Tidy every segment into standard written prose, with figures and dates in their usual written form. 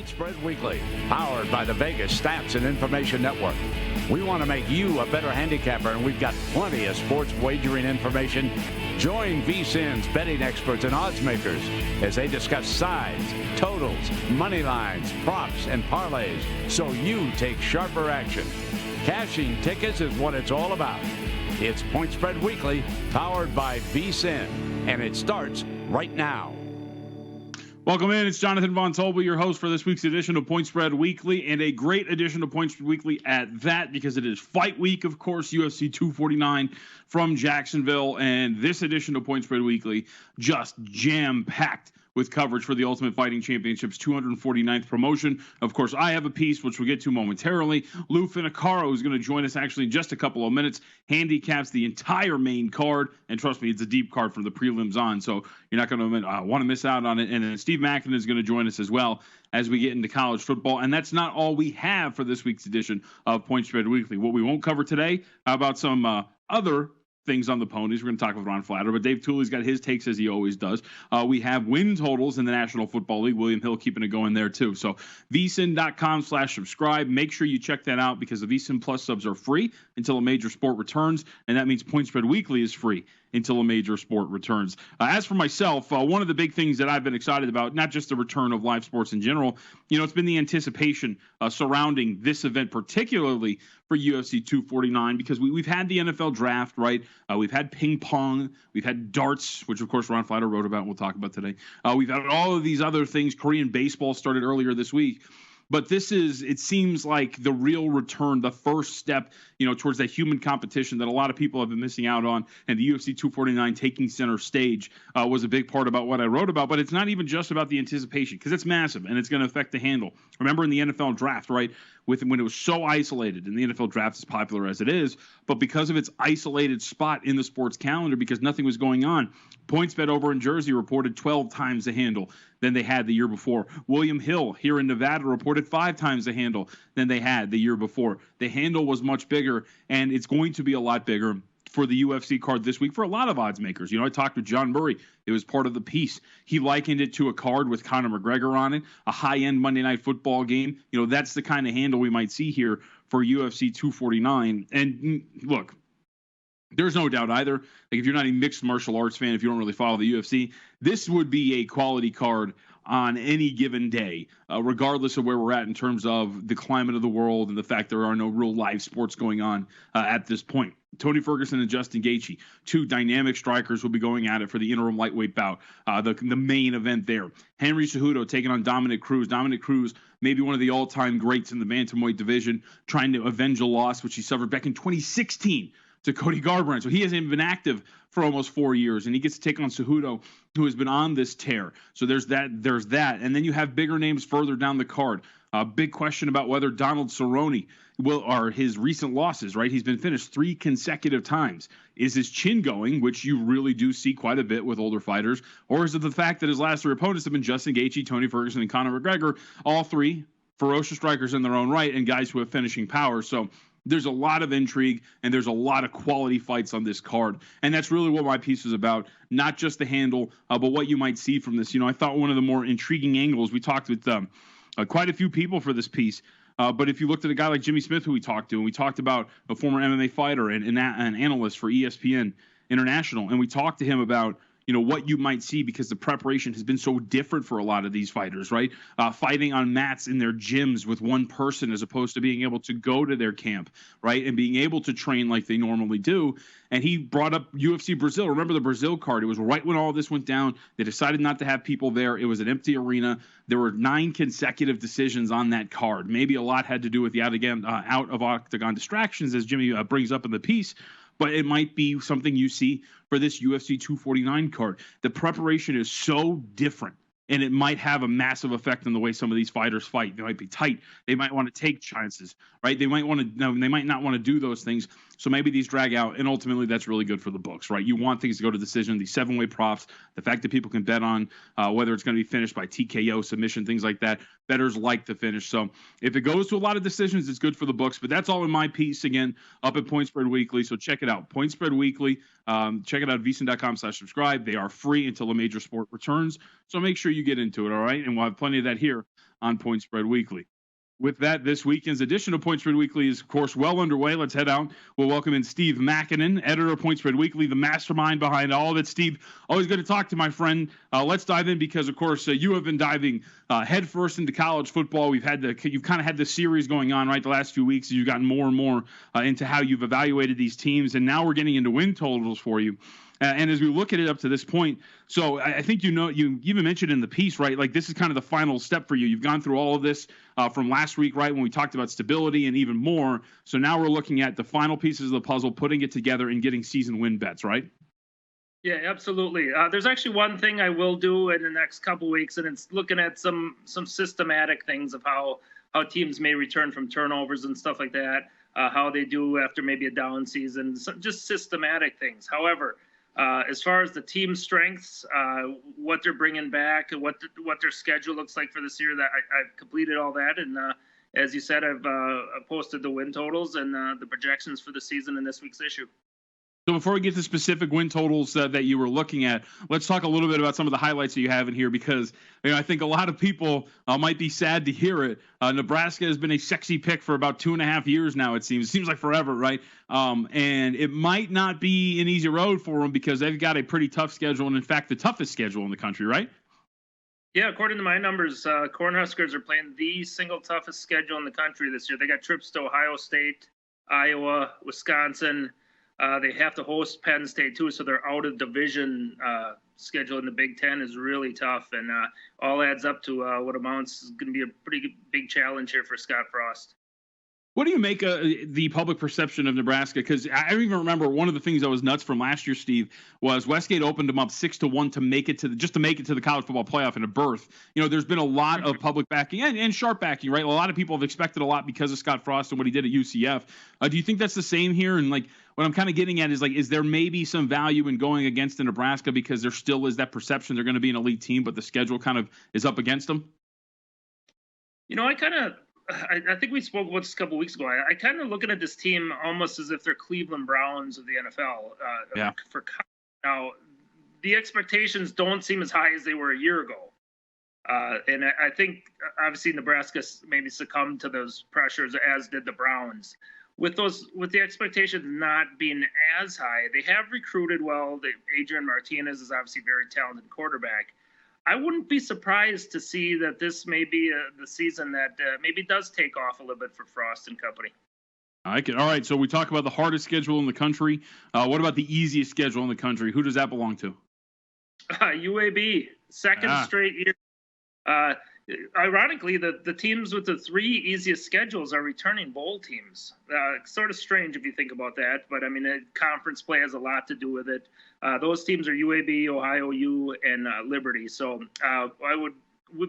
Spread Weekly, powered by the Vegas Stats and Information Network. We want to make you a better handicapper, and we've got plenty of sports wagering information. Join VSiN's betting experts and odds makers as they discuss sides, totals, money lines, props, and parlays, so you take sharper action. Cashing tickets is what it's all about. It's Point Spread Weekly, powered by VSiN, and it starts right now. Welcome in. It's Jonathan Von Tobel, your host for this week's edition of Point Spread Weekly, and a great edition of Point Spread Weekly at that, because it is fight week, of course, UFC 249 from Jacksonville, and this edition of Point Spread Weekly just jam-packed with coverage for the Ultimate Fighting Championship's 249th promotion. Of course, I have a piece, which we'll get to momentarily. Lou Finicaro is going to join us actually in just a couple of minutes, handicaps the entire main card, and trust me, it's a deep card from the prelims on, so you're not going to want to miss out on it. And then Steve Mackin is going to join us as well as we get into college football. And that's not all we have for this week's edition of Point Spread Weekly. What we won't cover today, how about some other things on the ponies. We're going to talk with Ron Flatter, but Dave Tooley's got his takes as he always does. We have win totals in the National Football League. William Hill keeping it going there too. So vsin.com/subscribe. Make sure you check that out, because the VSiN Plus subs are free until a major sport returns, and that means Point Spread Weekly is free until a major sport returns. As for myself, one of the big things that I've been excited about, not just the return of live sports in general, it's been the anticipation surrounding this event, particularly for UFC 249, because we've had the NFL draft, right? We've had ping pong, we've had darts, which of course Ron Flatter wrote about and we'll talk about today. We've had all of these other things. Korean baseball started earlier this week. But this is, it seems like, the real return, the first step, towards that human competition that a lot of people have been missing out on. And the UFC 249 taking center stage was a big part about what I wrote about. But it's not even just about the anticipation, because it's massive and it's going to affect the handle. Remember in the NFL draft, right, when it was so isolated, and the NFL draft is popular as it is, but because of its isolated spot in the sports calendar, because nothing was going on, PointsBet over in Jersey reported 12 times the handle than they had the year before. William Hill here in Nevada reported 5 times the handle than they had the year before. The handle was much bigger, and it's going to be a lot bigger for the UFC card this week for a lot of odds makers. I talked with John Murray. It was part of the piece. He likened it to a card with Conor McGregor on it, a high-end Monday Night Football game. That's the kind of handle we might see here for UFC 249. And look, there's no doubt either. Like, if you're not a mixed martial arts fan, if you don't really follow the UFC, this would be a quality card on any given day, regardless of where we're at in terms of the climate of the world and the fact there are no real live sports going on at this point. Tony Ferguson and Justin Gaethje, two dynamic strikers, will be going at it for the interim lightweight bout, the main event there. Henry Cejudo taking on Dominic Cruz. Dominic Cruz, maybe one of the all-time greats in the bantamweight division, trying to avenge a loss which he suffered back in 2016 to Cody Garbrandt. So he hasn't been active for almost 4 years, and he gets to take on Cejudo, who has been on this tear. So there's that. And then you have bigger names further down the card. A big question about whether Donald Cerrone are his recent losses, right? He's been finished 3 consecutive times. Is his chin going, which you really do see quite a bit with older fighters, or is it the fact that his last 3 opponents have been Justin Gaethje, Tony Ferguson, and Conor McGregor, all 3 ferocious strikers in their own right and guys who have finishing power? So there's a lot of intrigue, and there's a lot of quality fights on this card. And that's really what my piece is about, not just the handle, but what you might see from this. I thought one of the more intriguing angles, we talked with quite a few people for this piece, but if you looked at a guy like Jimmy Smith, who we talked to, and we talked about a former MMA fighter and an analyst for ESPN International, and we talked to him about what you might see, because the preparation has been so different for a lot of these fighters, right? Fighting on mats in their gyms with one person, as opposed to being able to go to their camp, right? And being able to train like they normally do. And he brought up UFC Brazil. Remember the Brazil card? It was right when all this went down. They decided not to have people there. It was an empty arena. There were 9 consecutive decisions on that card. Maybe a lot had to do with the out of octagon distractions, as Jimmy brings up in the piece. But it might be something you see for this UFC 249 card. The preparation is so different, and it might have a massive effect on the way some of these fighters fight. They might be tight. They might want to take chances, right? They might not want to do those things. So maybe these drag out, and ultimately that's really good for the books, right? You want things to go to decision, these 7-way props, the fact that people can bet on whether it's going to be finished by TKO, submission, things like that. Bettors like the finish. So if it goes to a lot of decisions, it's good for the books. But that's all in my piece, again, up at Point Spread Weekly. So check it out. Point Spread Weekly. Check it out at vsin.com/subscribe. They are free until a major sport returns. So make sure you get into it, all right? And we'll have plenty of that here on Point Spread Weekly. With that, this weekend's edition of Point Spread Weekly is, of course, well underway. Let's head out. We'll welcome in Steve Makinen, editor of Point Spread Weekly, the mastermind behind all of it. Steve, always good to talk to my friend. Let's dive in because, of course, you have been diving headfirst into college football. You've kind of had this series going on, right, the last few weeks. You've gotten more and more into how you've evaluated these teams, and now we're getting into win totals for you. And as we look at it up to this point, so I think you even mentioned in the piece, right? Like this is kind of the final step for you. You've gone through all of this from last week, right, when we talked about stability and even more. So now we're looking at the final pieces of the puzzle, putting it together and getting season win bets, right? Yeah, absolutely. There's actually one thing I will do in the next couple weeks, and it's looking at some systematic things of how teams may return from turnovers and stuff like that, how they do after maybe a down season, just systematic things. However, as far as the team strengths, what they're bringing back, and what their schedule looks like for this year, that I've completed all that, and as you said, I've posted the win totals and the projections for the season in this week's issue. So before we get to specific win totals that you were looking at, let's talk a little bit about some of the highlights that you have in here because I think a lot of people might be sad to hear it. Nebraska has been a sexy pick for about 2.5 years now, it seems. It seems like forever, right? And it might not be an easy road for them because they've got a pretty tough schedule, and in fact, the toughest schedule in the country, right? Yeah, according to my numbers, Cornhuskers are playing the single toughest schedule in the country this year. They got trips to Ohio State, Iowa, Wisconsin. They have to host Penn State, too, so their out-of-division schedule in the Big Ten is really tough, and all adds up to what amounts is going to be a pretty big challenge here for Scott Frost. What do you make of the public perception of Nebraska? Because I even remember one of the things that was nuts from last year, Steve, was Westgate opened them up 6-1 to make it to the college football playoff in a berth. There's been a lot of public backing and sharp backing, right? A lot of people have expected a lot because of Scott Frost and what he did at UCF. Do you think that's the same here? And what I'm kind of getting at is there maybe some value in going against the Nebraska because there still is that perception they're going to be an elite team, but the schedule kind of is up against them? I think we spoke about this a couple of weeks ago. I kind of looking at this team almost as if they're Cleveland Browns of the NFL. Yeah. Now, the expectations don't seem as high as they were a year ago. And I think, obviously, Nebraska maybe succumbed to those pressures, as did the Browns. With the expectations not being as high, they have recruited well. Adrian Martinez is obviously a very talented quarterback. I wouldn't be surprised to see that this may be the season that maybe does take off a little bit for Frost and company. I like it. All right, so we talk about the hardest schedule in the country. What about the easiest schedule in the country? Who does that belong to? UAB, second straight year. Ironically, the teams with the 3 easiest schedules are returning bowl teams. Sort of strange if you think about that, but I mean, conference play has a lot to do with it. Those teams are UAB, Ohio U, and Liberty. So I would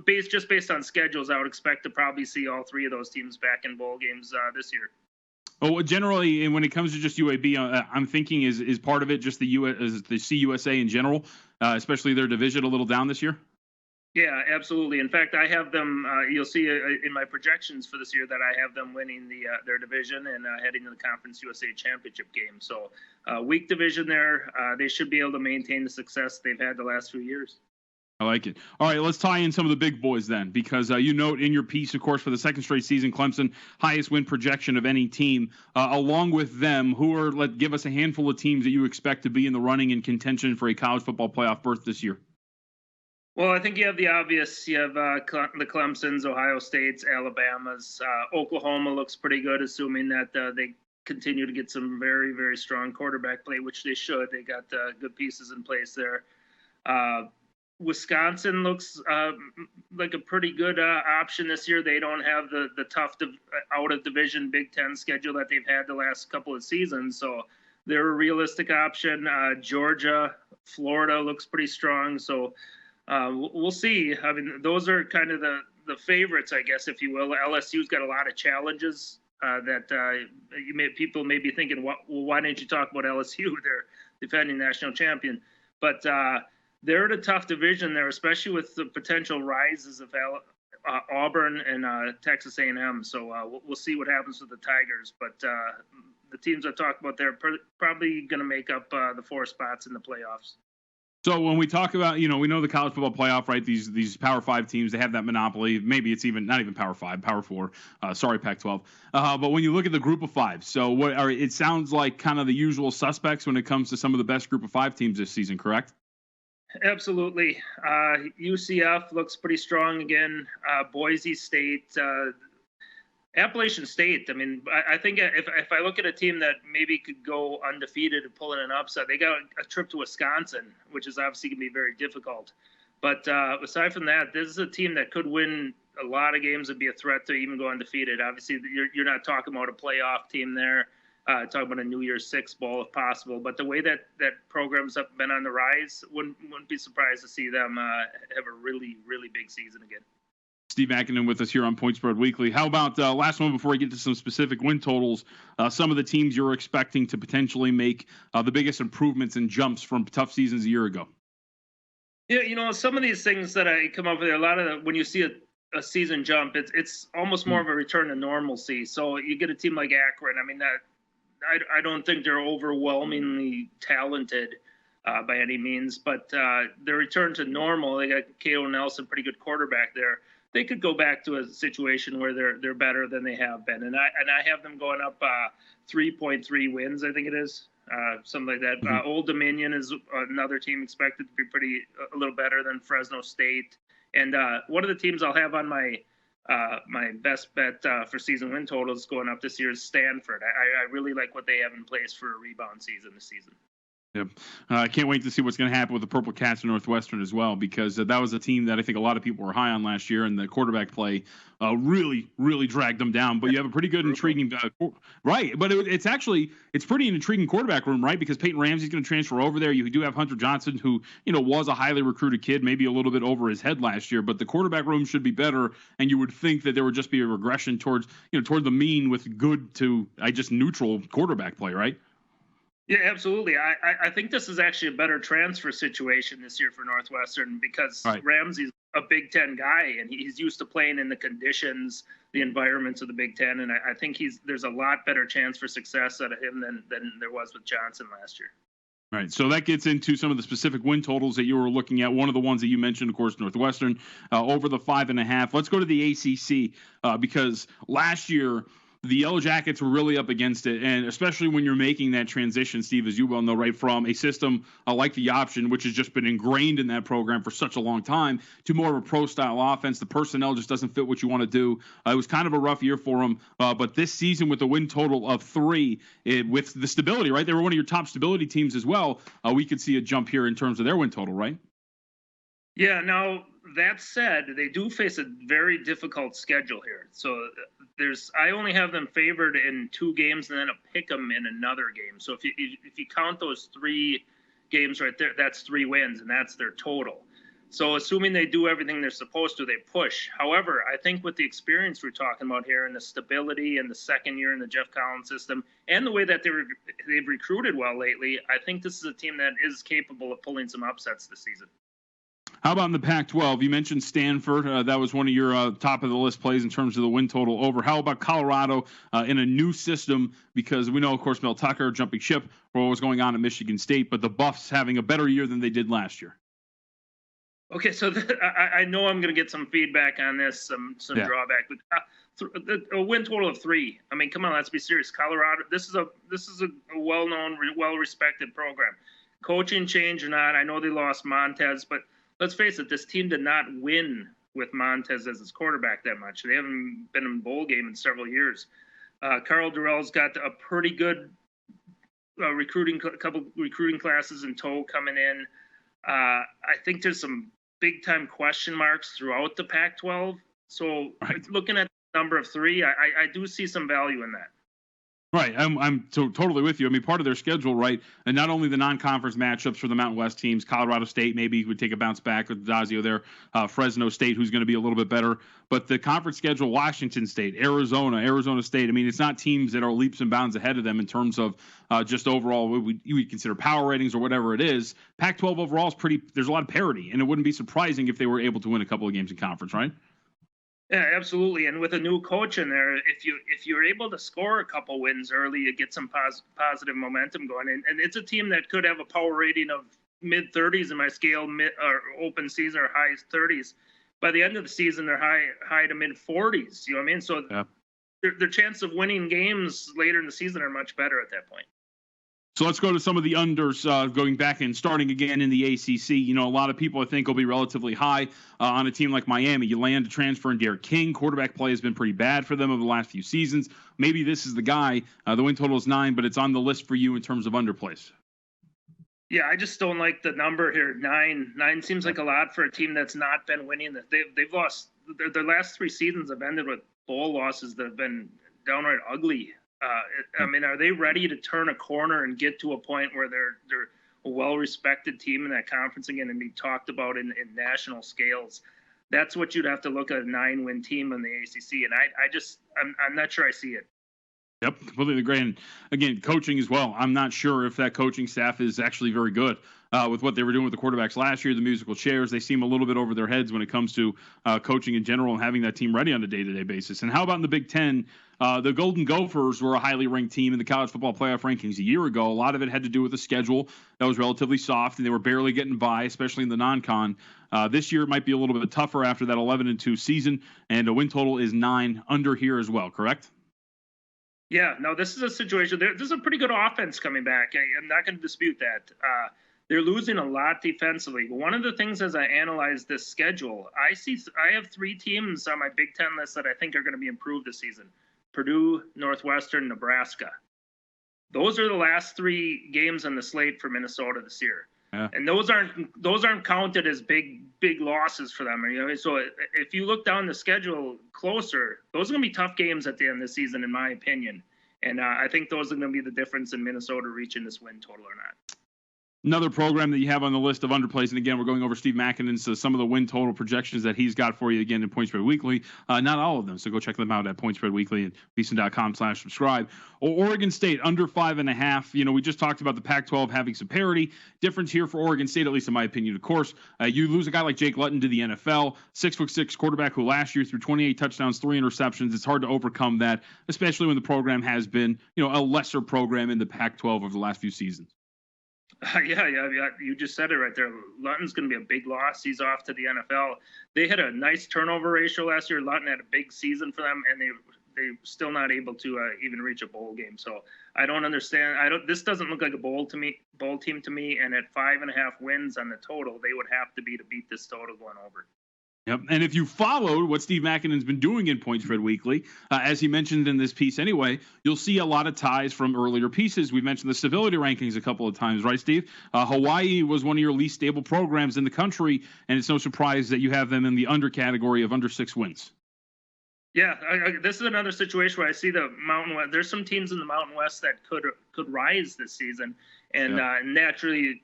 based on schedules, I would expect to probably see all 3 of those teams back in bowl games this year. Well, generally, and when it comes to just UAB, I'm thinking is part of it just the CUSA in general, especially their division a little down this year. Yeah, absolutely. In fact, I have them. You'll see in my projections for this year that I have them winning their division and heading to the Conference USA Championship game. So, weak division there. They should be able to maintain the success they've had the last few years. I like it. All right, let's tie in some of the big boys then, because you note in your piece, of course, for the second straight season, Clemson highest win projection of any team. Along with them, give us a handful of teams that you expect to be in the running and contention for a college football playoff berth this year. Well, I think you have the obvious. You have the Clemsons, Ohio States, Alabamas. Oklahoma looks pretty good, assuming that they continue to get some very, very strong quarterback play, which they should. They got good pieces in place there. Wisconsin looks like a pretty good option this year. They don't have the tough out-of-division Big Ten schedule that they've had the last couple of seasons, so they're a realistic option. Georgia, Florida looks pretty strong, so we'll see. I mean, those are kind of the favorites, I guess, if you will. LSU's got a lot of challenges that people may be thinking, well, why didn't you talk about LSU? They're defending national champion. But they're in a tough division there, especially with the potential rises of Auburn and Texas A&M. So we'll see what happens with the Tigers. But the teams I talked about, they're probably going to make up the 4 spots in the playoffs. So when we talk about, we know the college football playoff, right? These Power Five teams, they have that monopoly. Maybe it's even not even Power Five, Power Four. Sorry, Pac-12. But when you look at the Group of Five, so it sounds like kind of the usual suspects when it comes to some of the best Group of Five teams this season, correct? Absolutely. UCF looks pretty strong again. Boise State, Appalachian State. I mean, I think if I look at a team that maybe could go undefeated and pull in an upset, they got a trip to Wisconsin, which is obviously going to be very difficult. But aside from that, this is a team that could win a lot of games and be a threat to even go undefeated. Obviously, you're not talking about a playoff team there. Talking about a New Year's Six bowl if possible, but the way that program's have been on the rise, wouldn't be surprised to see them have a really big season again. Steve Makinen with us here on Point Spread Weekly. How about last one before we get to some specific win totals? Some of the teams you're expecting to potentially make the biggest improvements and jumps from tough seasons a year ago. Yeah, some of these things that I come up with, a lot of when you see a season jump, it's almost more of a return to normalcy. So you get a team like Akron. I mean, I don't think they're overwhelmingly talented by any means, but their return to normal, they got Cato Nelson, pretty good quarterback there. They could go back to a situation where they're better than they have been, and I have them going up 3.3 wins, I think it is, something like that. Mm-hmm. Old Dominion is another team expected to be a little better than Fresno State, and one of the teams I'll have on my best bet for season win totals going up this year is Stanford. I really like what they have in place for a rebound season this season. Yep. I can't wait to see what's going to happen with the Purple Cats in Northwestern as well, because that was a team that I think a lot of people were high on last year, and the quarterback play really dragged them down. But you have a pretty good, intriguing, right? But it's pretty an intriguing quarterback room, right? Because Peyton Ramsey's going to transfer over there. You do have Hunter Johnson, who was a highly recruited kid, maybe a little bit over his head last year. But the quarterback room should be better, and you would think that there would just be a regression towards the mean with good to just neutral quarterback play, right? Yeah, absolutely. I think this is actually a better transfer situation this year for Northwestern because Ramsey's a Big Ten guy, and he's used to playing in the conditions, the environments of the Big Ten, and I think there's a lot better chance for success out of him than there was with Johnson last year. All right, so that gets into some of the specific win totals that you were looking at. One of the ones that you mentioned, of course, Northwestern, over the 5.5. Let's go to the ACC because last year – the Yellow Jackets were really up against it, and especially when you're making that transition, Steve, as you well know, right, from a system like the option, which has just been ingrained in that program for such a long time, to more of a pro-style offense. The personnel just doesn't fit what you want to do. It was kind of a rough year for them, but this season with a win total of 3, with the stability, right, they were one of your top stability teams as well, we could see a jump here in terms of their win total, right? Yeah, now, that said, they do face a very difficult schedule here. So I only have them favored in 2 games and then a pick 'em in another game. So if you count those 3 games right there, that's 3 wins, and that's their total. So assuming they do everything they're supposed to, they push. However, I think with the experience we're talking about here and the stability and the second year in the Jeff Collins system and the way that they've recruited well lately, I think this is a team that is capable of pulling some upsets this season. How about in the Pac-12? You mentioned Stanford. That was one of your top of the list plays in terms of the win total over. How about Colorado in a new system? Because we know, of course, Mel Tucker jumping ship for what was going on at Michigan State, but the Buffs having a better year than they did last year. Okay, so I know I'm going to get some feedback on this, some drawback, but a win total of 3. I mean, come on, let's be serious. Colorado, this is a well-known, well-respected program. Coaching change or not, I know they lost Montez, but let's face it, this team did not win with Montez as its quarterback that much. They haven't been in a bowl game in several years. Carl Durrell's got a pretty good couple recruiting classes in tow coming in. I think there's some big-time question marks throughout the Pac-12. So looking at the number of 3, I do see some value in that. Right, I'm totally with you. I mean, part of their schedule, right, and not only the non-conference matchups for the Mountain West teams, Colorado State maybe would take a bounce back with Dazio there, Fresno State, who's going to be a little bit better, but the conference schedule, Washington State, Arizona State, I mean, it's not teams that are leaps and bounds ahead of them in terms of just overall what you would consider power ratings or whatever it is. Pac-12 overall is there's a lot of parity, and it wouldn't be surprising if they were able to win a couple of games in conference, right? Yeah, absolutely. And with a new coach in there, if you're able to score a couple wins early, you get some positive momentum going. And it's a team that could have a power rating of mid 30s in my scale, or open season or high 30s. By the end of the season, they're high to mid 40s. You know what I mean? So Yeah. their chance of winning games later in the season are much better at that point. So let's go to some of the unders going back and starting again in the ACC. You know, a lot of people I think will be relatively high on a team like Miami. You land a transfer in Derek King. Quarterback play has been pretty bad for them over the last few seasons. Maybe this is the guy. The win total is 9, but it's on the list for you in terms of underplays. Yeah, I just don't like the number here. 9 seems like a lot for a team that's not been winning. They've lost their last 3 seasons have ended with bowl losses that have been downright ugly. I mean, are they ready to turn a corner and get to a point where they're a well-respected team in that conference again and be talked about in national scales? That's what you'd have to look at, a 9-win team in the ACC, and I'm not sure I see it. Yep, completely agree. And again, coaching as well. I'm not sure if that coaching staff is actually very good with what they were doing with the quarterbacks last year, the musical chairs. They seem a little bit over their heads when it comes to coaching in general and having that team ready on a day-to-day basis. And how about in the Big Ten? The Golden Gophers were a highly ranked team in the college football playoff rankings a year ago. A lot of it had to do with the schedule that was relatively soft, and they were barely getting by, especially in the non-con. This year it might be a little bit tougher after that 11-2 season, and a win total is 9 under here as well, correct? Yeah, no, this is a situation. This is a pretty good offense coming back. I'm not going to dispute that. They're losing a lot defensively. But one of the things as I analyze this schedule, I have 3 teams on my Big Ten list that I think are going to be improved this season: Purdue, Northwestern, Nebraska. Those are the last 3 games on the slate for Minnesota this year. Yeah. And those aren't counted as big losses for them. You know, so if you look down the schedule closer, those are going to be tough games at the end of the season, in my opinion. And I think those are going to be the difference in Minnesota reaching this win total or not. Another program that you have on the list of underplays, and again, we're going over Steve Makinen's some of the win total projections that he's got for you, again, in Point Spread Weekly. Not all of them, so go check them out at Point Spread Weekly and VSiN.com/subscribe. Oregon State, under 5.5. You know, we just talked about the Pac-12 having some parity. Difference here for Oregon State, at least in my opinion, of course. You lose a guy like Jake Luton to the NFL, 6'6" quarterback who last year threw 28 touchdowns, 3 interceptions. It's hard to overcome that, especially when the program has been, you know, a lesser program in the Pac-12 over the last few seasons. Yeah, you just said it right there. Lutton's going to be a big loss. He's off to the NFL. They had a nice turnover ratio last year. Lutton had a big season for them, and they're still not able to even reach a bowl game. So I don't understand. This doesn't look like a bowl team to me. And at 5.5 wins on the total, they would have to beat this total going over. Yep. And if you followed what Steve Makinen's been doing in Point Spread Weekly, as he mentioned in this piece anyway, you'll see a lot of ties from earlier pieces. We've mentioned the stability rankings a couple of times, right, Steve? Hawaii was one of your least stable programs in the country, and it's no surprise that you have them in the under category of under 6 wins. Yeah, this is another situation where I see the Mountain West. There's some teams in the Mountain West that could rise this season, and naturally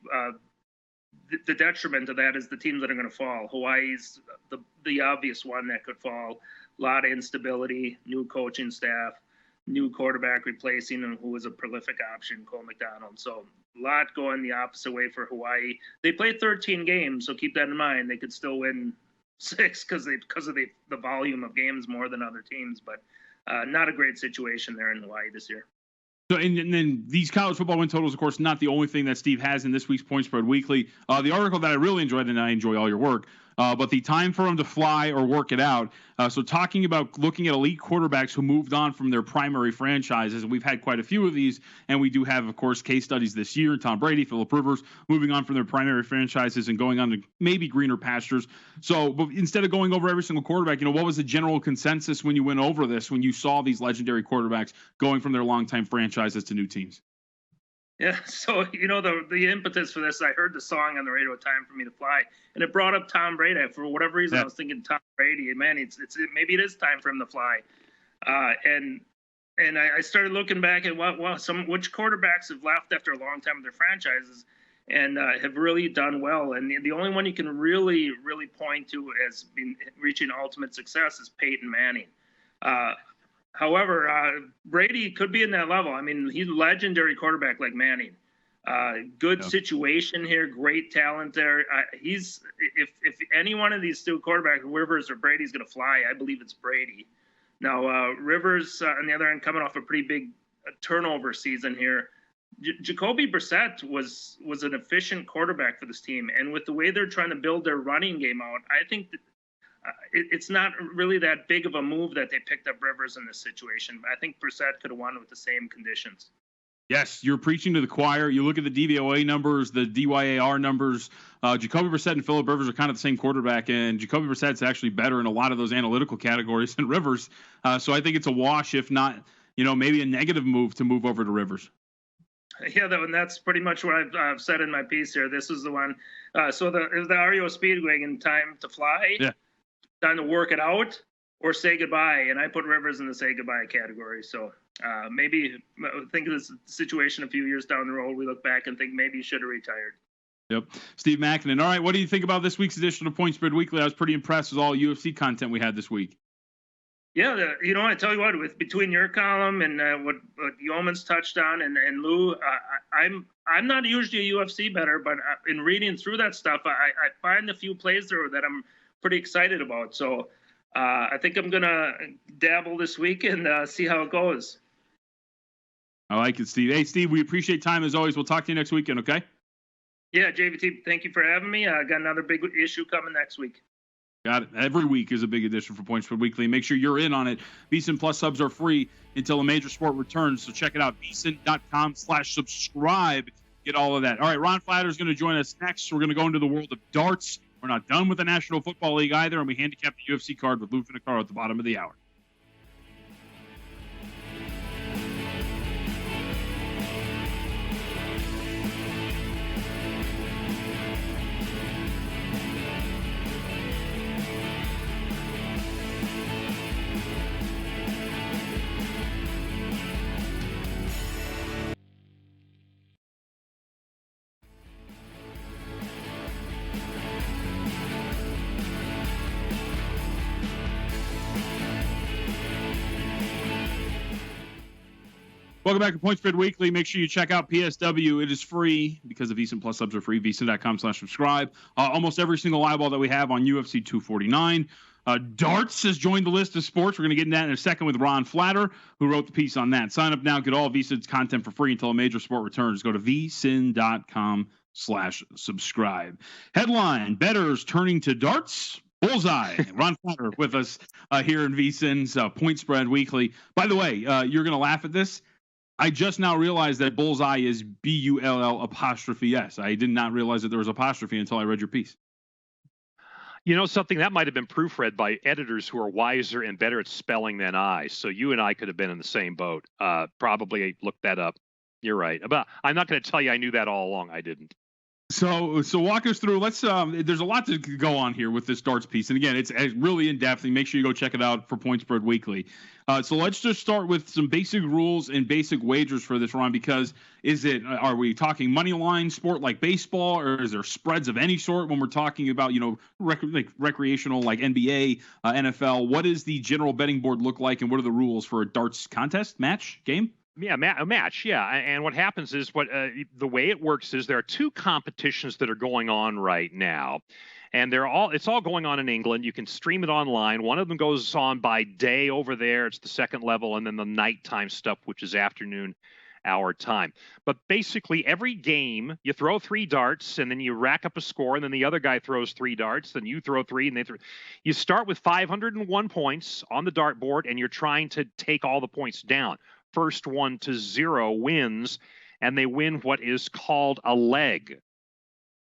the detriment of that is the teams that are going to fall. Hawaii's the obvious one that could fall. A lot of instability, new coaching staff, new quarterback replacing him, who was a prolific option, Cole McDonald. So a lot going the opposite way for Hawaii. They played 13 games, so keep that in mind. They could still win 6 because of the volume of games more than other teams, but not a great situation there in Hawaii this year. So, and then these college football win totals, of course, not the only thing that Steve has in this week's Point Spread Weekly. The article that I really enjoyed, and I enjoy all your work, but the time for him to fly or work it out. So talking about looking at elite quarterbacks who moved on from their primary franchises, and we've had quite a few of these, and we do have, of course, case studies this year. Tom Brady, Phillip Rivers, moving on from their primary franchises and going on to maybe greener pastures. So but instead of going over every single quarterback, you know, what was the general consensus when you went over this, when you saw these legendary quarterbacks going from their longtime franchises to new teams? Yeah, so, you know, the impetus for this, I heard the song on the radio, Time for Me to Fly, and it brought up Tom Brady. For whatever reason, I was thinking Tom Brady. Man, maybe it is time for him to fly. And I started looking back at which quarterbacks have left after a long time with their franchises and have really done well. And the only one you can really, really point to as being reaching ultimate success is Peyton Manning. However, Brady could be in that level. I mean, he's a legendary quarterback like Manning. Good situation here, great talent there. If any one of these two quarterbacks, Rivers or Brady's going to fly, I believe it's Brady. Now, Rivers, on the other end, coming off a pretty big turnover season here. Jacoby Brissett was an efficient quarterback for this team, and with the way they're trying to build their running game out, I think that it's not really that big of a move that they picked up Rivers in this situation. I think Brissett could have won with the same conditions. Yes, you're preaching to the choir. You look at the DVOA numbers, the DYAR numbers. Jacoby Brissett and Phillip Rivers are kind of the same quarterback, and Jacoby Brissett's actually better in a lot of those analytical categories than Rivers. So I think it's a wash, if not, maybe a negative move to move over to Rivers. Yeah, and that's pretty much what I've said in my piece here. This is the one. So is the REO Speedwagon time to fly? Yeah. Time to work it out or say goodbye? And I put Rivers in the say goodbye category. So maybe think of this situation a few years down the road. We look back and think maybe he should have retired. Yep. Steve Mackinnon. All right, what do you think about this week's edition of Point Spread Weekly? I was pretty impressed with all UFC content we had this week. Yeah, I tell you what, between your column and what Yeoman's touched on and Lou, I'm not usually a UFC bettor, but in reading through that stuff, I find a few plays there that I'm pretty excited about. So I think I'm gonna dabble this week and see how it goes. I like it, Steve. Hey, Steve, we appreciate time as always. We'll talk to you next weekend, okay? Yeah, JVT, thank you for having me. I got another big issue coming next week. Got it. Every week is a big edition for Points Spread Weekly. Make sure you're in on it. VSiN Plus subs are free until a major sport returns, so check it out. VSiN.com/subscribe. Get all of that. All right, Ron Flatter is going to join us next. We're going to go into the world of darts. We're not done with the National Football League either, and we handicap the UFC card with Lou Finicaro at the bottom of the hour. Welcome back to Point Spread Weekly. Make sure you check out PSW. It is free because the VSiN Plus subs are free. VSiN.com/subscribe. Almost every single eyeball that we have on UFC 249. Darts has joined the list of sports. We're going to get into that in a second with Ron Flatter, who wrote the piece on that. Sign up now. Get all VSiN's content for free until a major sport returns. Go to VSiN.com/subscribe. Headline: Bettors turning to darts. Bullseye. Ron Flatter with us here in VSiN's Point Spread Weekly. By the way, you're going to laugh at this. I just now realized that Bullseye is BULL''S. I did not realize that there was apostrophe until I read your piece. Something that might have been proofread by editors who are wiser and better at spelling than I. So you and I could have been in the same boat. Probably looked that up. You're right. But I'm not going to tell you I knew that all along. I didn't. So walk us through. Let's. There's a lot to go on here with this darts piece, and again, it's really in depth. And make sure you go check it out for Point Spread Weekly. So let's just start with some basic rules and basic wagers for this, Ron. Because are we talking money line sport like baseball, or is there spreads of any sort when we're talking about recreational like NBA, NFL? What does the general betting board look like, and what are the rules for a darts contest, match, game? Yeah, a match. Yeah, and what happens is the way it works is there are two competitions that are going on right now, and it's all going on in England. You can stream it online. One of them goes on by day over there. It's the second level, and then the nighttime stuff, which is afternoon hour time. But basically, every game you throw 3 darts, and then you rack up a score, and then the other guy throws 3 darts, then you throw 3, and they throw. You start with 501 points on the dartboard, and you're trying to take all the points down. First one to 0 wins, and they win what is called a leg.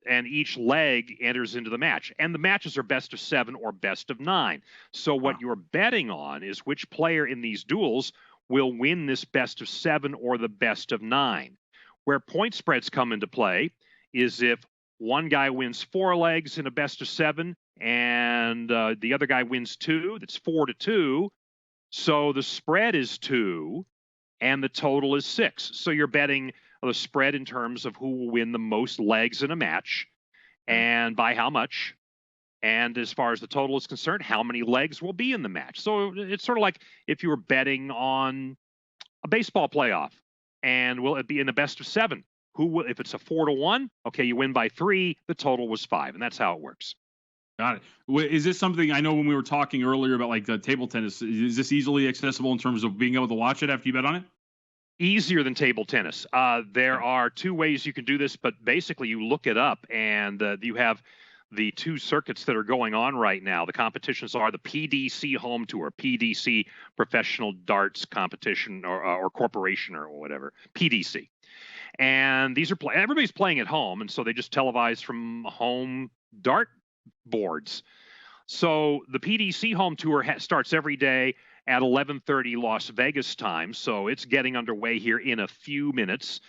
And each leg enters into the match. And the matches are best of 7 or best of 9. So what you're betting on is which player in these duels will win this best of 7 or the best of 9. Where point spreads come into play is if one guy wins 4 legs in a best of 7 and the other guy wins 2, that's 4-2. So the spread is 2. And the total is 6. So you're betting the spread in terms of who will win the most legs in a match and by how much. And as far as the total is concerned, how many legs will be in the match. So it's sort of like if you were betting on a baseball playoff and will it be in the best of 7? If it's a 4-1, okay, you win by 3, the total was 5. And that's how it works. Got it. Is this something, I know when we were talking earlier about like the table tennis, is this easily accessible in terms of being able to watch it after you bet on it? Easier than table tennis. There are two ways you can do this, but basically you look it up, and you have the two circuits that are going on right now. The competitions are the PDC Home Tour, PDC Professional Darts Competition or Corporation or whatever, PDC. And these are everybody's playing at home, and so they just televise from home dart boards. So the PDC Home Tour starts every day at 11:30 Las Vegas time, so it's getting underway here in a few minutes.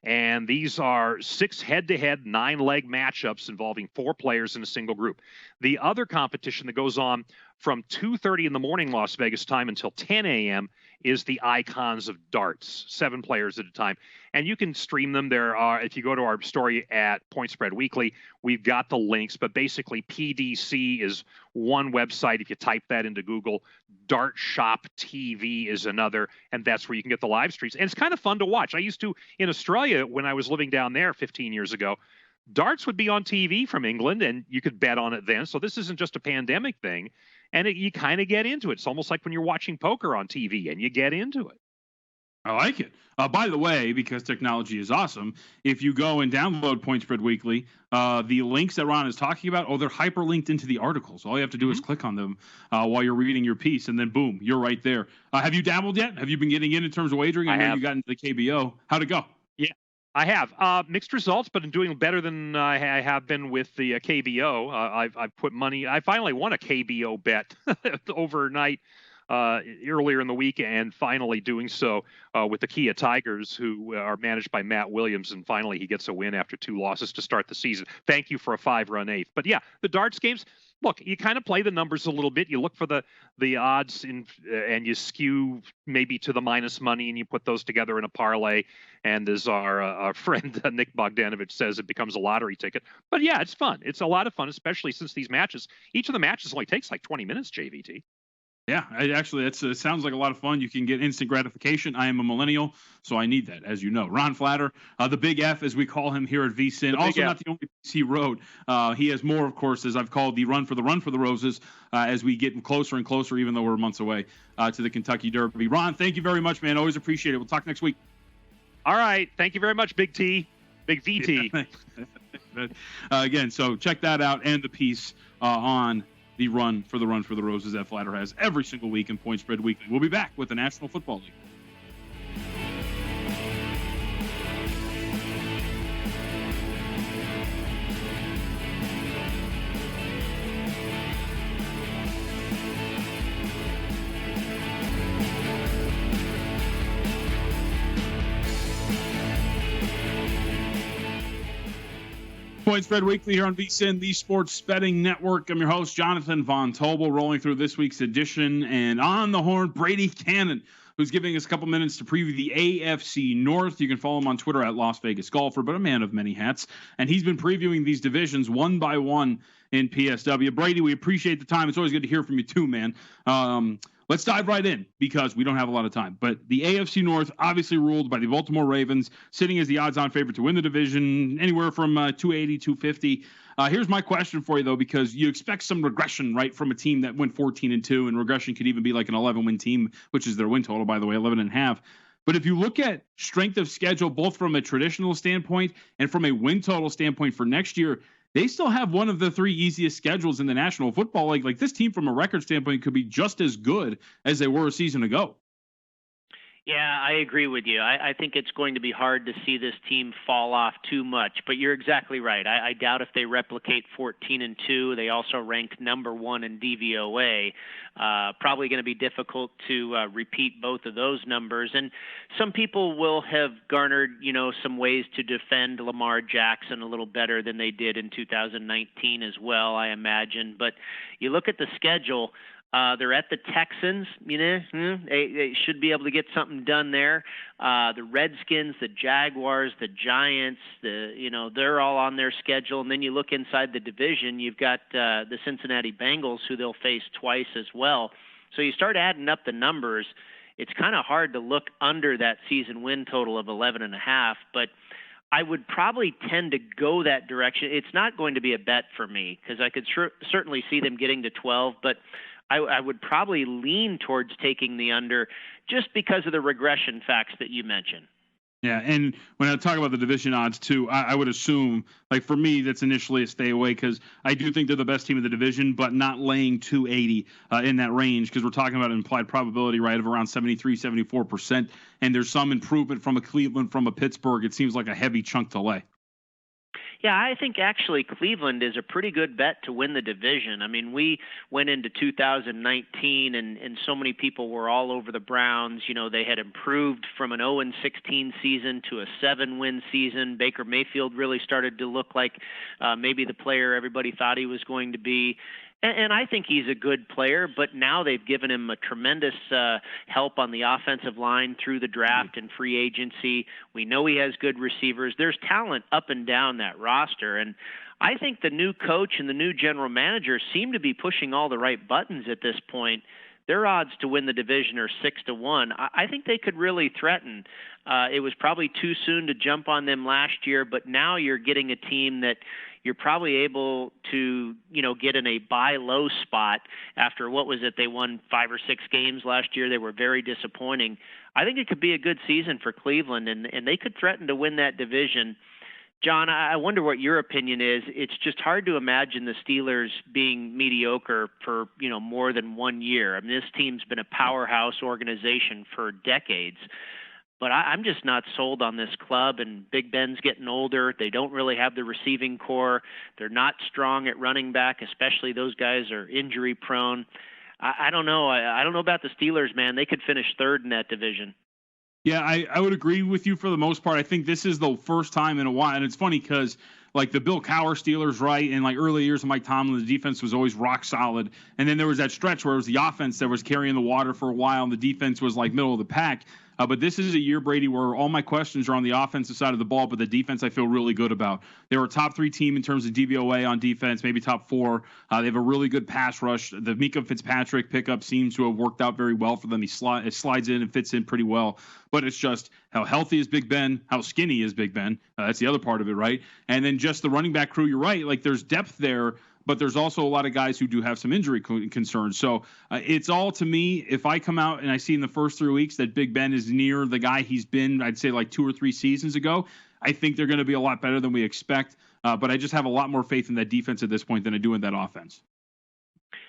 And these are 6 head-to-head, 9-leg matchups involving 4 players in a single group. The other competition that goes on from 2:30 in the morning Las Vegas time until 10 a.m. is the Icons of Darts, 7 players at a time. And you can stream them. There are, if you go to our story at Point Spread Weekly, we've got the links. But basically, PDC is one website. If you type that into Google, Dart Shop TV is another, and that's where you can get the live streams. And it's kind of fun to watch. I used to, in Australia, when I was living down there 15 years ago, darts would be on TV from England, and you could bet on it then. So this isn't just a pandemic thing. And you kind of get into it. It's almost like when you're watching poker on TV, and you get into it. I like it. By the way, because technology is awesome, if you go and download Point Spread Weekly, the links that Ron is talking about, they're hyperlinked into the articles. All you have to do is click on them while you're reading your piece, and then boom, you're right there. Have you dabbled yet? Have you been getting in terms of wagering? I know you got into the KBO. How'd it go? Yeah, I have. Mixed results, but I'm doing better than I have been with the KBO. I've put money. I finally won a KBO bet overnight. Earlier in the week, and finally doing so with the Kia Tigers, who are managed by Matt Williams, and finally he gets a win after 2 losses to start the season. Thank you for a 5-run 8th. But yeah, the darts games, look, you kind of play the numbers a little bit. You look for the odds and you skew maybe to the minus money, and you put those together in a parlay. And as our friend Nick Bogdanovich says, it becomes a lottery ticket. But yeah, it's fun. It's a lot of fun, especially since these matches, each of the matches only takes like 20 minutes, JVT. Yeah, actually, that sounds like a lot of fun. You can get instant gratification. I am a millennial, so I need that, as you know. Ron Flatter, the Big F, as we call him here at VSiN. Also, not the only piece he wrote. He has more, of course, as I've called the Run for the Roses, as we get closer and closer, even though we're months away, to the Kentucky Derby. Ron, thank you very much, man. Always appreciate it. We'll talk next week. All right. Thank you very much, Big T. Big VT. Yeah. Again, so check that out and the piece on the Run for the Roses that Flatter has every single week in Point Spread Weekly. We'll be back with the National Football League. Point Spread Weekly here on VSiN, the Sports Betting Network. I'm your host, Jonathan Von Tobel, rolling through this week's edition. And on the horn, Brady Cannon, who's giving us a couple minutes to preview the AFC North. You can follow him on Twitter at Las Vegas Golfer, but a man of many hats. And he's been previewing these divisions one by one in PSW. Brady, we appreciate the time. It's always good to hear from you too, man. Let's dive right in because we don't have a lot of time. But the AFC North, obviously ruled by the Baltimore Ravens, sitting as the odds-on favorite to win the division, anywhere from 280, 250. Here's my question for you, though, because you expect some regression, right, from a team that went 14-2, and regression could even be like an 11-win team, which is their win total, by the way, 11.5. But if you look at strength of schedule, both from a traditional standpoint and from a win total standpoint for next year, they still have one of the 3 easiest schedules in the National Football League. Like, this team, from a record standpoint, could be just as good as they were a season ago. Yeah, I agree with you. I think it's going to be hard to see this team fall off too much, but you're exactly right. I doubt if they replicate 14-2. They also rank number 1 in DVOA. Probably going to be difficult to repeat both of those numbers. And some people will have garnered, some ways to defend Lamar Jackson a little better than they did in 2019 as well, I imagine. But you look at the schedule. They're at the Texans. They should be able to get something done there. The Redskins, the Jaguars, the Giants, they're all on their schedule. And then you look inside the division, you've got the Cincinnati Bengals, who they'll face twice as well. So you start adding up the numbers. It's kind of hard to look under that season win total of 11.5, but I would probably tend to go that direction. It's not going to be a bet for me because I could certainly see them getting to 12, but I would probably lean towards taking the under just because of the regression facts that you mentioned. Yeah, and when I talk about the division odds too, I would assume, like for me, that's initially a stay away because I do think they're the best team in the division, but not laying 280 in that range because we're talking about an implied probability, right, of around 73, 74%, and there's some improvement from a Cleveland, from a Pittsburgh. It seems like a heavy chunk to lay. Yeah, I think actually Cleveland is a pretty good bet to win the division. I mean, we went into 2019 and so many people were all over the Browns. You know, they had improved from an 0-16 season to a 7-win season. Baker Mayfield really started to look like maybe the player everybody thought he was going to be. And I think he's a good player, but now they've given him a tremendous help on the offensive line through the draft and free agency. We know he has good receivers. There's talent up and down that roster. And I think the new coach and the new general manager seem to be pushing all the right buttons at this point. Their odds to win the division are 6-1. I think they could really threaten. It was probably too soon to jump on them last year, but now you're getting a team that you're probably able to, get in a buy low spot after what was it? They won 5 or 6 games last year. They were very disappointing. I think it could be a good season for Cleveland, and they could threaten to win that division. John, I wonder what your opinion is. It's just hard to imagine the Steelers being mediocre for, more than 1 year. I mean, this team's been a powerhouse organization for decades. But I'm just not sold on this club, and Big Ben's getting older. They don't really have the receiving core. They're not strong at running back, especially those guys are injury prone. I don't know. I don't know about the Steelers, man. They could finish third in that division. Yeah, I would agree with you for the most part. I think this is the first time in a while, and it's funny because like the Bill Cowher Steelers, right, and like early years of Mike Tomlin, the defense was always rock solid, and then there was that stretch where it was the offense that was carrying the water for a while, and the defense was like middle of the pack. But this is a year, Brady, where all my questions are on the offensive side of the ball, but the defense I feel really good about. They were a top 3 team in terms of DVOA on defense, maybe top 4. They have a really good pass rush. The Mika Fitzpatrick pickup seems to have worked out very well for them. He slides in and fits in pretty well. But it's just how healthy is Big Ben, how skinny is Big Ben. That's the other part of it, right? And then just the running back crew, you're right. Like there's depth there, but there's also a lot of guys who do have some injury concerns. So it's all, to me, if I come out and I see in the first 3 weeks that Big Ben is near the guy he's been, I'd say like 2 or 3 seasons ago, I think they're going to be a lot better than we expect. But I just have a lot more faith in that defense at this point than I do in that offense.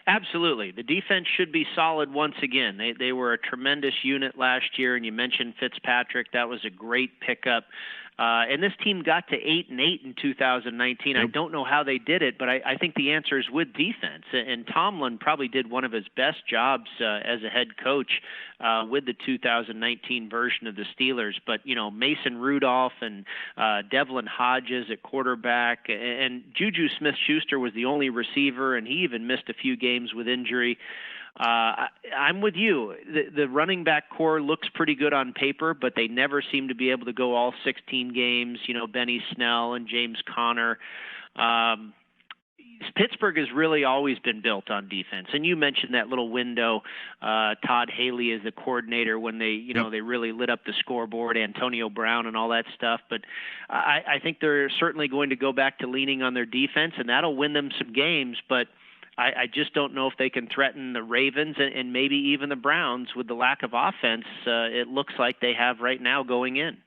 Absolutely. The defense should be solid once again. They were a tremendous unit last year, and you mentioned Fitzpatrick. That was a great pickup. And this team got to 8-8 in 2019. Yep. I don't know how they did it, but I think the answer is with defense. And Tomlin probably did one of his best jobs as a head coach with the 2019 version of the Steelers. But, Mason Rudolph and Devlin Hodges at quarterback, and Juju Smith-Schuster was the only receiver, and he even missed a few games with injury. I'm with you. The running back core looks pretty good on paper, but they never seem to be able to go all 16 games. Benny Snell and James Conner. Pittsburgh has really always been built on defense. And you mentioned that little window, Todd Haley as the coordinator when they, they really lit up the scoreboard, Antonio Brown and all that stuff. But I think they're certainly going to go back to leaning on their defense, and that'll win them some games. But I just don't know if they can threaten the Ravens and maybe even the Browns with the lack of offense it looks like they have right now going in.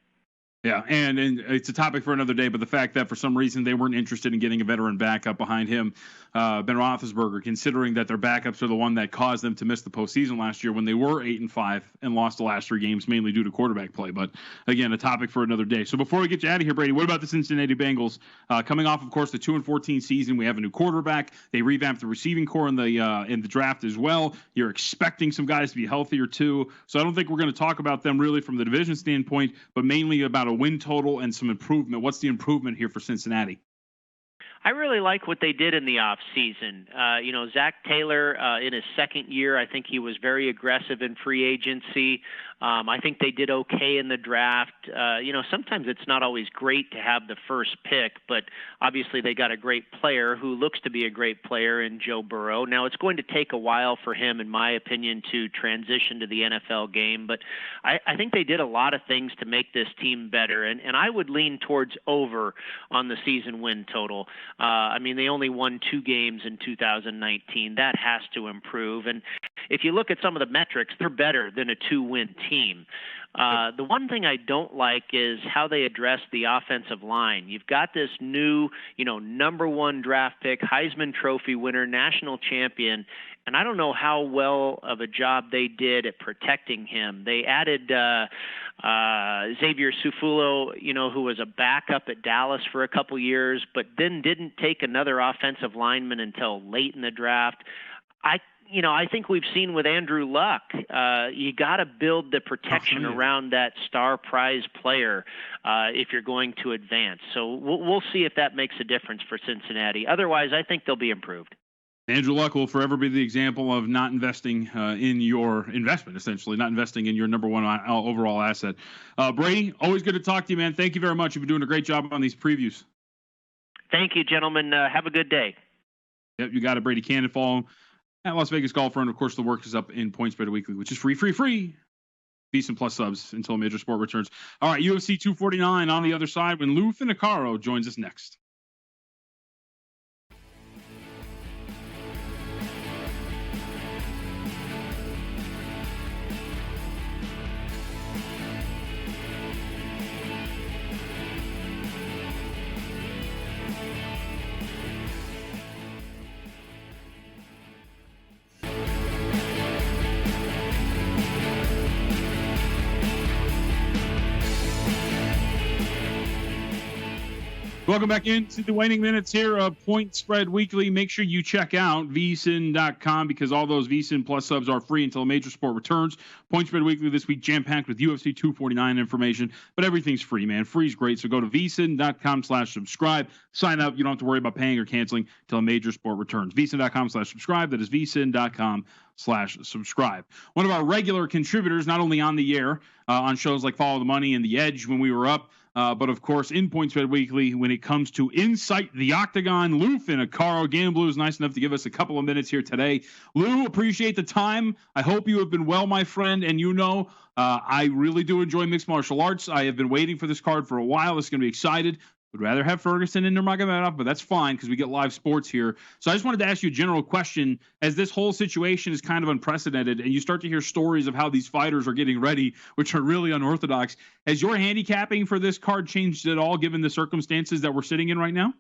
Yeah, and it's a topic for another day, but the fact that for some reason they weren't interested in getting a veteran backup behind him, Ben Roethlisberger, considering that their backups are the one that caused them to miss the postseason last year when they were 8-5 and lost the last 3 games, mainly due to quarterback play. But again, a topic for another day. So before we get you out of here, Brady, what about the Cincinnati Bengals? Coming off, of course, the 2-14 season, we have a new quarterback. They revamped the receiving core in the draft as well. You're expecting some guys to be healthier too. So I don't think we're going to talk about them really from the division standpoint, but mainly about a win total and some improvement. What's the improvement here for Cincinnati? I really like what they did in the offseason. Zach Taylor, in his second year, I think he was very aggressive in free agency. I think they did okay in the draft. Sometimes it's not always great to have the first pick, but obviously they got a great player who looks to be a great player in Joe Burrow. Now, it's going to take a while for him, in my opinion, to transition to the NFL game, but I think they did a lot of things to make this team better, and I would lean towards over on the season win total. They only won 2 games in 2019. That has to improve, and if you look at some of the metrics, they're better than a 2-win team. The one thing I don't like is how they address the offensive line. You've got this new, number 1 draft pick, Heisman Trophy winner, national champion, and I don't know how well of a job they did at protecting him. They added Xavier Sufulo, who was a backup at Dallas for a couple years, but then didn't take another offensive lineman until late in the draft. I think we've seen with Andrew Luck, you got to build the protection around that star prize player if you're going to advance. So we'll see if that makes a difference for Cincinnati. Otherwise, I think they'll be improved. Andrew Luck will forever be the example of not investing in your investment, essentially, not investing in your number 1 overall asset. Brady, always good to talk to you, man. Thank you very much. You've been doing a great job on these previews. Thank you, gentlemen. Have a good day. Yep, you got it, Brady Cannon. Follow him at Las Vegas Golfer, and of course, the work is up in PointsBet Weekly, which is free. VSiN Plus subs until a major sport returns. All right, UFC 249 on the other side when Lou Finocchiaro joins us next. Welcome back into the waning minutes here of Point Spread Weekly. Make sure you check out VSiN.com because all those VSiN Plus subs are free until a major sport returns. Point Spread Weekly this week jam-packed with UFC 249 information, but everything's free, man. Free's great, so go to VSiN.com/subscribe. Sign up. You don't have to worry about paying or canceling until a major sport returns. VSiN.com/subscribe. That is VSiN.com/subscribe. One of our regular contributors, not only on the air, on shows like Follow the Money and The Edge when we were up, but of course in PointsBet Weekly when it comes to Insight the Octagon, Lou Finocchiaro. Gambler is nice enough to give us a couple of minutes here today. Lou, appreciate the time. I hope you have been well, my friend, and I really do enjoy mixed martial arts. I have been waiting for this card for a while. It's going to be excited. Would rather have Ferguson and Nurmagomedov, but that's fine because we get live sports here. So I just wanted to ask you a general question. As this whole situation is kind of unprecedented and you start to hear stories of how these fighters are getting ready, which are really unorthodox, has your handicapping for this card changed at all given the circumstances that we're sitting in right now?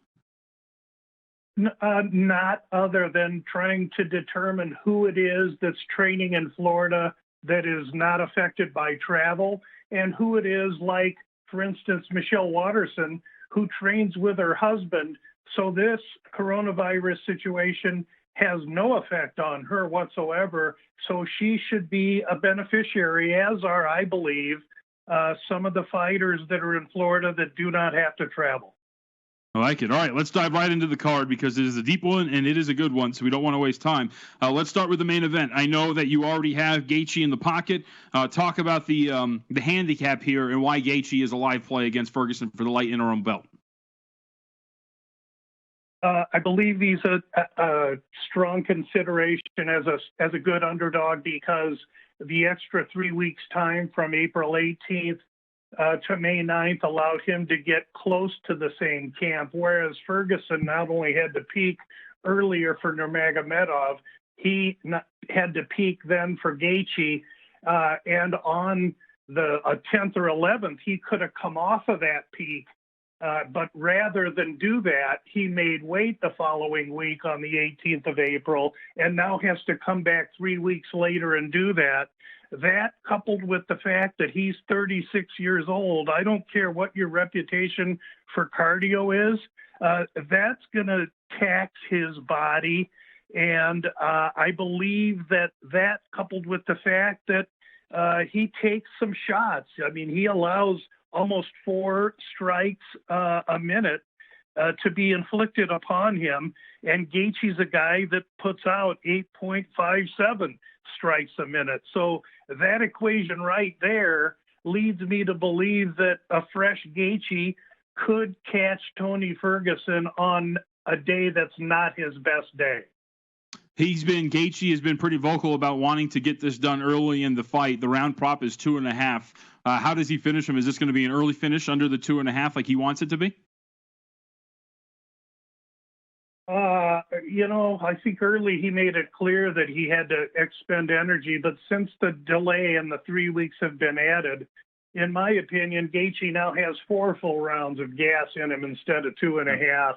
Not other than trying to determine who it is that's training in Florida that is not affected by travel and who it is, like, for instance, Michelle Watterson, who trains with her husband. So this coronavirus situation has no effect on her whatsoever. So she should be a beneficiary, as are, I believe, some of the fighters that are in Florida that do not have to travel. I like it. All right, let's dive right into the card because it is a deep one and it is a good one, so we don't want to waste time. Let's start with the main event. I know that you already have Gaethje in the pocket. Talk about the handicap here and why Gaethje is a live play against Ferguson for the light interim belt. I believe he's a strong consideration as a good underdog because the extra 3 weeks time from April 18th to May 9th allowed him to get close to the same camp, whereas Ferguson not only had to peak earlier for Nurmagomedov, he had to peak then for Gaethje, and on the 10th or 11th, he could have come off of that peak, but rather than do that, he made weight the following week on the 18th of April, and now has to come back 3 weeks later and do that. That, coupled with the fact that he's 36 years old, I don't care what your reputation for cardio is, that's going to tax his body. And I believe that coupled with the fact that he takes some shots. I mean, he allows almost 4 strikes a minute. to be inflicted upon him. And Gaethje's a guy that puts out 8.57 strikes a minute. So that equation right there leads me to believe that a fresh Gaethje could catch Tony Ferguson on a day that's not his best day. Gaethje has been pretty vocal about wanting to get this done early in the fight. The round prop is 2.5. How does he finish him? Is this going to be an early finish under the 2.5 like he wants it to be? I think early he made it clear that he had to expend energy, but since the delay and the 3 weeks have been added, in my opinion, Gaethje now has 4 full rounds of gas in him instead of 2.5.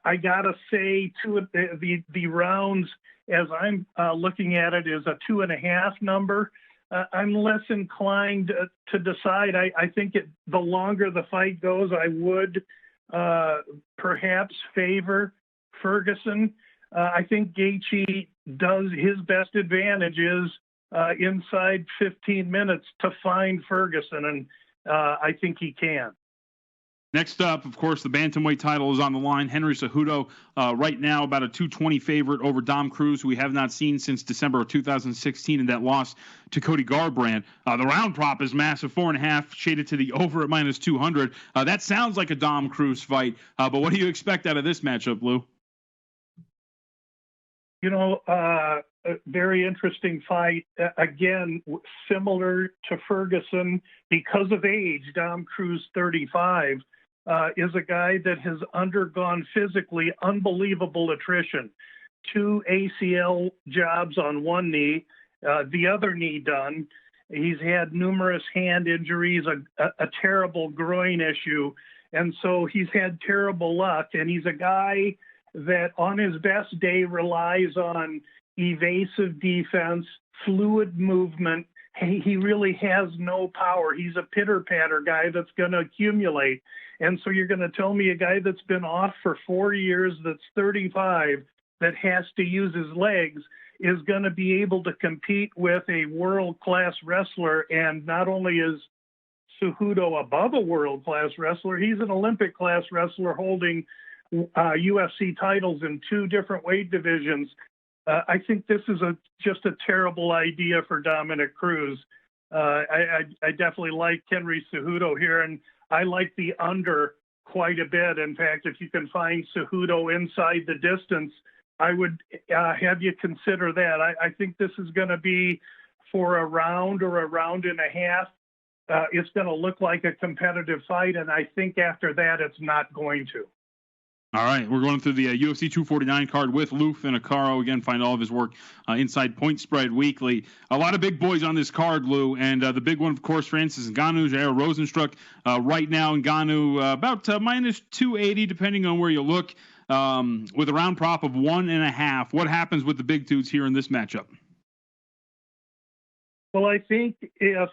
I gotta say, the rounds, as I'm looking at it, is a 2.5 number. I'm less inclined to decide. I think the longer the fight goes, I would perhaps favor Ferguson. I think Gaethje does his best advantage is inside 15 minutes to find Ferguson, and I think he can. Next up, of course, the bantamweight title is on the line. Henry Cejudo, right now about a 220 favorite over Dom Cruz, who we have not seen since December of 2016 in that loss to Cody Garbrandt. The round prop is massive, 4.5, shaded to the over at -200. That sounds like a Dom Cruz fight, but what do you expect out of this matchup, Lou? A very interesting fight. Again, similar to Ferguson, because of age, Dom Cruz, 35, is a guy that has undergone physically unbelievable attrition. 2 ACL jobs on one knee, the other knee done. He's had numerous hand injuries, a terrible groin issue, and so he's had terrible luck. And he's a guy that on his best day relies on evasive defense, fluid movement. He really has no power. He's a pitter-patter guy that's going to accumulate. And so you're going to tell me a guy that's been off for 4 years, that's 35, that has to use his legs, is going to be able to compete with a world-class wrestler. And not only is Cejudo above a world-class wrestler, he's an Olympic-class wrestler holding UFC titles in 2 different weight divisions. I think this is just a terrible idea for Dominic Cruz. I definitely like Henry Cejudo here, and I like the under quite a bit. In fact, if you can find Cejudo inside the distance, I would have you consider that. I think this is going to be for a round or a round and a half. It's going to look like a competitive fight, and I think after that it's not going to. All right, we're going through the UFC 249 card with Lou Finicaro. Again, find all of his work inside Point Spread Weekly. A lot of big boys on this card, Lou, and the big one, of course, Francis Ngannou, Jair Rozenstruik. Right now, Ngannou about -280, depending on where you look, with a round prop of 1.5. What happens with the big dudes here in this matchup? Well, I think if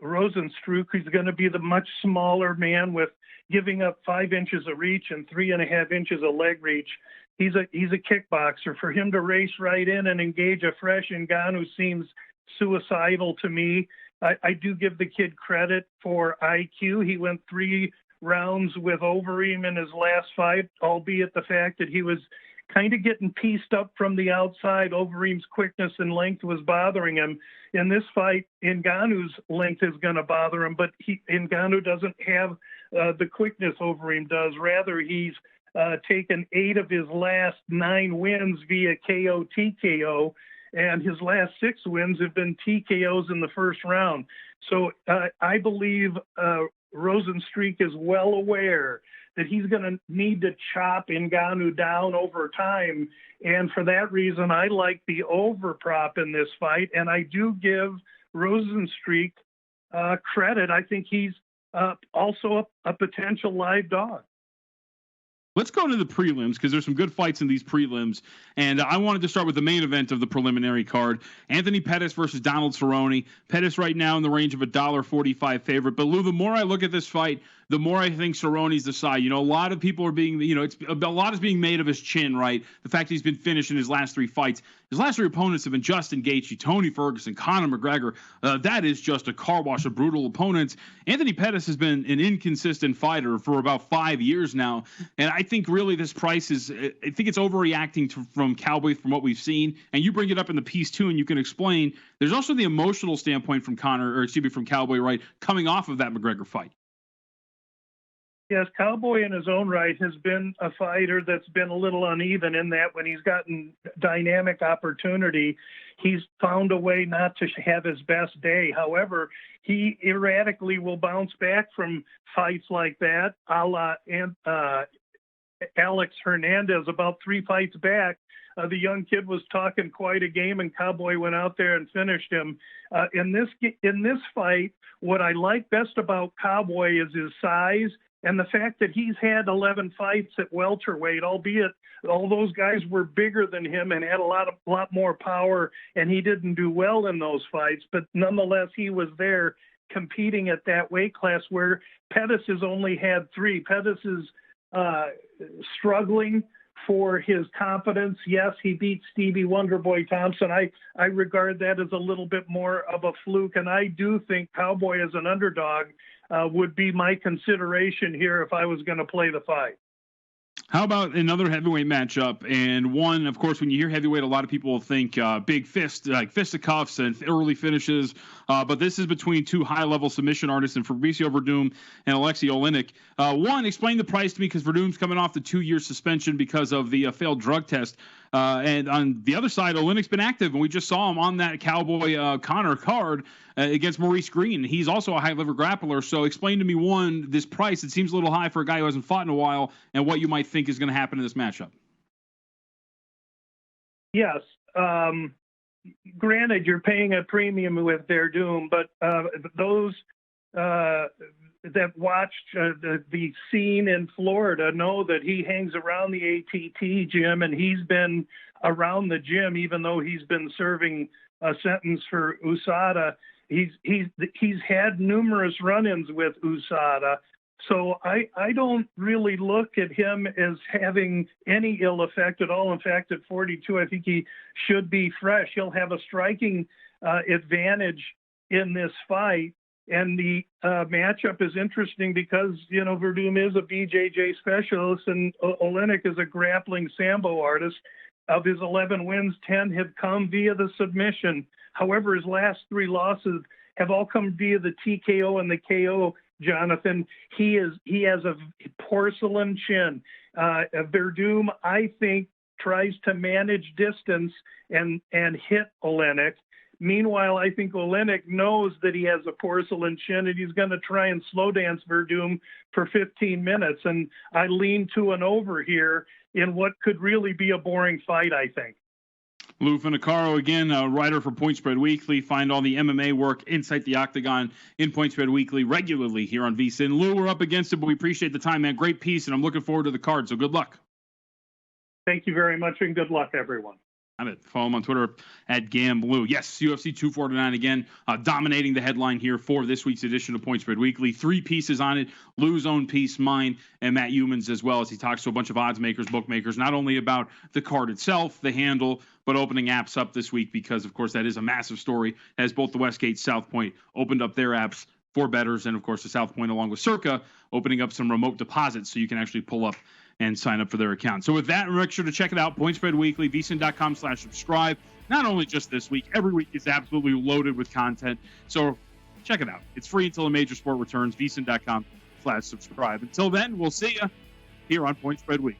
Rozenstruik is going to be the much smaller man with giving up 5 inches of reach and 3.5 inches of leg reach. He's a kickboxer. For him to race right in and engage a fresh Ngannou seems suicidal to me. I do give the kid credit for IQ. He went 3 rounds with Overeem in his last fight, albeit the fact that he was kind of getting pieced up from the outside. Overeem's quickness and length was bothering him. In this fight, Ngannou's length is going to bother him, but Ngannou doesn't have the quickness Overeem does. Rather, he's taken 8 of his last 9 wins via KO, TKO, and his last 6 wins have been TKOs in the first round. So I believe Rozenstruik is well aware that he's going to need to chop Ngannou down over time. And for that reason, I like the over prop in this fight. And I do give Rozenstruik credit. I think he's also a potential live dog. Let's go into the prelims because there's some good fights in these prelims. And I wanted to start with the main event of the preliminary card. Anthony Pettis versus Donald Cerrone. Pettis right now in the range of $1.45 favorite. But Lou, the more I look at this fight, the more I think Cerrone's the side. A lot of people are being, a lot is being made of his chin, right? The fact he's been finished in his last 3 fights. His last 3 opponents have been Justin Gaethje, Tony Ferguson, Conor McGregor. That is just a car wash of brutal opponents. Anthony Pettis has been an inconsistent fighter for about 5 years now, and I think really this price is, I think it's overreacting from Cowboy from what we've seen. And you bring it up in the piece too, and you can explain. There's also the emotional standpoint from from Cowboy, right, coming off of that McGregor fight. Yes, Cowboy in his own right has been a fighter that's been a little uneven in that when he's gotten dynamic opportunity, he's found a way not to have his best day. However, he erratically will bounce back from fights like that, a la Alex Hernandez about 3 fights back. The young kid was talking quite a game, and Cowboy went out there and finished him. In this fight, what I like best about Cowboy is his size and the fact that he's had 11 fights at welterweight, albeit all those guys were bigger than him and had a lot more power, and he didn't do well in those fights. But nonetheless, he was there competing at that weight class where Pettis has only had 3. Pettis is struggling for his confidence. Yes, he beat Stevie Wonderboy Thompson. I regard that as a little bit more of a fluke, and I do think Cowboy as an underdog would be my consideration here if I was going to play the fight. How about another heavyweight matchup? And one, of course, when you hear heavyweight, a lot of people think big fist, like fisticuffs and early finishes. But this is between 2 high-level submission artists, in Fabricio Verdum and Alexei Oleinik. One, explain the price to me, because Verdum's coming off the 2-year suspension because of the failed drug test. And on the other side, Oleinek's been active, and we just saw him on that Cowboy Conor card against Maurice Green. He's also a high-level grappler. So explain to me, one, this price. It seems a little high for a guy who hasn't fought in a while, and what you might think is going to happen in this matchup. Yes. Granted, you're paying a premium with Verdum, but those that watched the scene in Florida know that he hangs around the ATT gym, and he's been around the gym even though he's been serving a sentence for USADA. He's had numerous run-ins with USADA. So I don't really look at him as having any ill effect at all. In fact, at 42, I think he should be fresh. He'll have a striking advantage in this fight. And the matchup is interesting because, Verdum is a BJJ specialist and Oleinik is a grappling Sambo artist. Of his 11 wins, 10 have come via the submission. However, his last 3 losses have all come via the TKO and the KO. Jonathan, he has a porcelain chin. Verdum, I think, tries to manage distance and hit Oleinik. Meanwhile, I think Oleinik knows that he has a porcelain chin, and he's going to try and slow dance Verdum for 15 minutes. And I lean to an over here in what could really be a boring fight, I think. Lou Finicaro, again, a writer for Point Spread Weekly. Find all the MMA work inside the Octagon in Point Spread Weekly regularly here on VSiN. Lou, we're up against it, but we appreciate the time, man. Great piece, and I'm looking forward to the card, so good luck. Thank you very much, and good luck, everyone. Follow him on Twitter at GamBlue. Yes, UFC 249 again, dominating the headline here for this week's edition of Point Spread Weekly. 3 pieces on it: Lou's own piece, mine, and Matt Euman's as well, as he talks to a bunch of odds makers, bookmakers, not only about the card itself, the handle, but opening apps up this week because, of course, that is a massive story, as both the Westgate, South Point opened up their apps for bettors, and, of course, the South Point, along with Circa, opening up some remote deposits so you can actually pull up and sign up for their account. So with that, make sure to check it out, Point Spread Weekly, vsin.com/subscribe. Not only just this week, every week is absolutely loaded with content. So check it out. It's free until a major sport returns, vsin.com/subscribe. Until then, we'll see you here on Point Spread Week.